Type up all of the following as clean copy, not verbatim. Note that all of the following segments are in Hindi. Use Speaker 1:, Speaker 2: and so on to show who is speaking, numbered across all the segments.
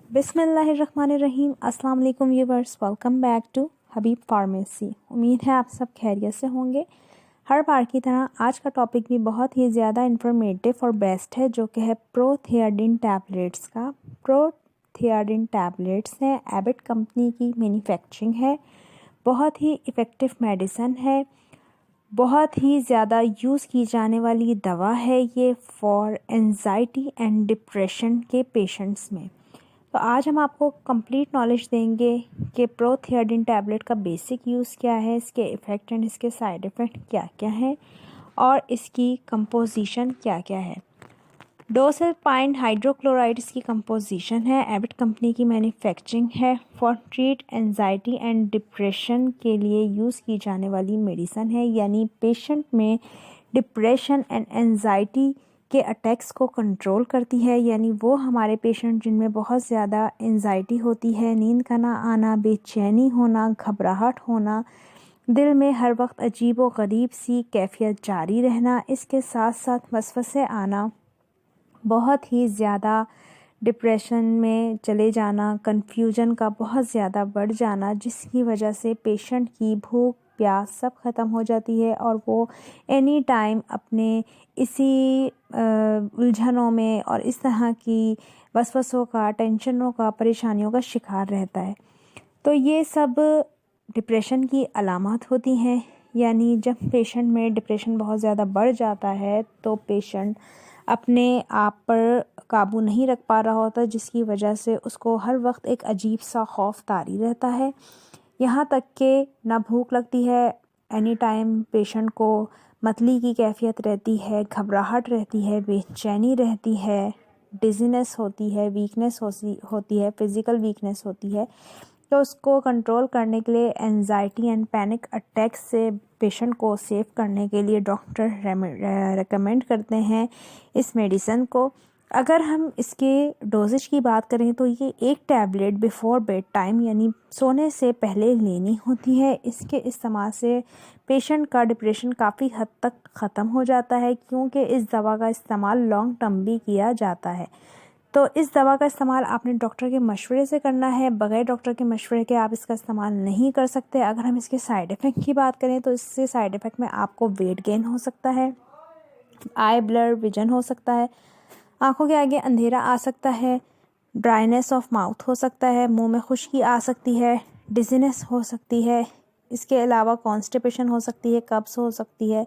Speaker 1: बिस्मिल्लाहिर्रहमानिर्रहीम। अस्सलाम वालेकुम viewers, welcome back to Habib pharmacy. उम्मीद है आप सब खैरियत से होंगे। हर बार की तरह आज का टॉपिक भी बहुत ही ज़्यादा इन्फॉर्मेटिव और बेस्ट है, जो कि है प्रोथियाडिन टैबलेट्स का। प्रोथियाडिन टैबलेट्स हैं, एबिट कंपनी की मैन्युफैक्चरिंग है। बहुत ही इफ़ेक्टिव मेडिसन है, बहुत ही ज़्यादा यूज़ की जाने वाली दवा है ये फॉर एंजाइटी एंड डिप्रेशन के पेशेंट्स में। तो आज हम आपको कंप्लीट नॉलेज देंगे कि प्रोथियाडिन टैबलेट का बेसिक यूज़ क्या है, इसके इफ़ेक्ट एंड इसके साइड इफ़ेक्ट क्या क्या हैं और इसकी कंपोजिशन क्या क्या है। डोसल्पाइन हाइड्रोक्लोराइड इसकी कंपोजिशन है। एबिट कंपनी की मैन्युफैक्चरिंग है। For treat anxiety and depression के लिए यूज़ की जाने वाली मेडिसन है, यानी पेशेंट में डिप्रेशन एंड एंजाइटी के अटैक्स को कंट्रोल करती है। यानी वो हमारे पेशेंट जिनमें बहुत ज़्यादा एंजाइटी होती है, नींद का ना आना, बेचैनी होना, घबराहट होना, दिल में हर वक्त अजीब व गरीब सी कैफियत जारी रहना, इसके साथ साथ वसवसे आना, बहुत ही ज़्यादा डिप्रेशन में चले जाना, कन्फ्यूजन का बहुत ज़्यादा बढ़ जाना, जिसकी वजह से पेशेंट की भूख प्यास सब ख़त्म हो जाती है और वो एनी टाइम अपने इसी उलझनों में और इस तरह की वसवसों का, टेंशनों का, परेशानियों का शिकार रहता है। तो ये सब डिप्रेशन की अलामत होती हैं। यानी जब पेशेंट में डिप्रेशन बहुत ज़्यादा बढ़ जाता है तो पेशेंट अपने आप पर काबू नहीं रख पा रहा होता, जिसकी वजह से उसको हर वक्त एक अजीब सा खौफ तारी रहता है। यहाँ तक कि ना भूख लगती है, एनी टाइम पेशेंट को मतली की कैफियत रहती है, घबराहट रहती है, बेचैनी रहती है, डिजीनेस होती है, वीकनेस होती है, फिज़िकल वीकनेस होती है। तो उसको कंट्रोल करने के लिए, एंजाइटी एंड पैनिक अटैक्स से पेशेंट को सेव करने के लिए डॉक्टर रेकमेंड करते हैं इस मेडिसन को। अगर हम इसके डोजेज की बात करें तो ये एक टैबलेट बिफोर बेड टाइम यानी सोने से पहले लेनी होती है। इसके इस्तेमाल से पेशेंट का डिप्रेशन काफ़ी हद तक ख़त्म हो जाता है, क्योंकि इस दवा का इस्तेमाल लॉन्ग टर्म भी किया जाता है। तो इस दवा का इस्तेमाल आपने डॉक्टर के मशवरे से करना है। बगैर डॉक्टर के मशवरे के आप इसका इस्तेमाल नहीं कर सकते। अगर हम इसके साइड इफ़ेक्ट की बात करें तो इससे साइड इफ़ेक्ट में आपको वेट गेन हो सकता है, आई ब्लर विजन हो सकता है, आंखों के आगे अंधेरा आ सकता है, ड्राइनेस ऑफ माउथ हो सकता है, मुंह में खुश्की आ सकती है, डिजीनेस हो सकती है। इसके अलावा कॉन्स्टिपेशन हो सकती है, कब्ज़ हो सकती है।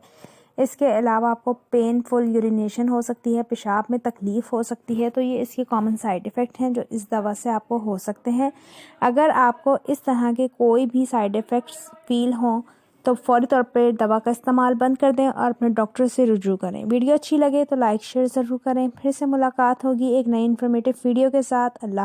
Speaker 1: इसके अलावा आपको पेनफुल यूरिनेशन हो सकती है, पेशाब में तकलीफ़ हो सकती है। तो ये इसके कॉमन साइड इफ़ेक्ट हैं जो इस दवा से आपको हो सकते हैं। अगर आपको इस तरह के कोई भी साइड इफ़ेक्ट्स फ़ील हों तो फ़ौरी तौर पे दवा का इस्तेमाल बंद कर दें और अपने डॉक्टर से रुजू करें। वीडियो अच्छी लगे तो लाइक शेयर ज़रूर करें। फिर से मुलाकात होगी एक नई इन्फॉर्मेटिव वीडियो के साथ। अल्लाह।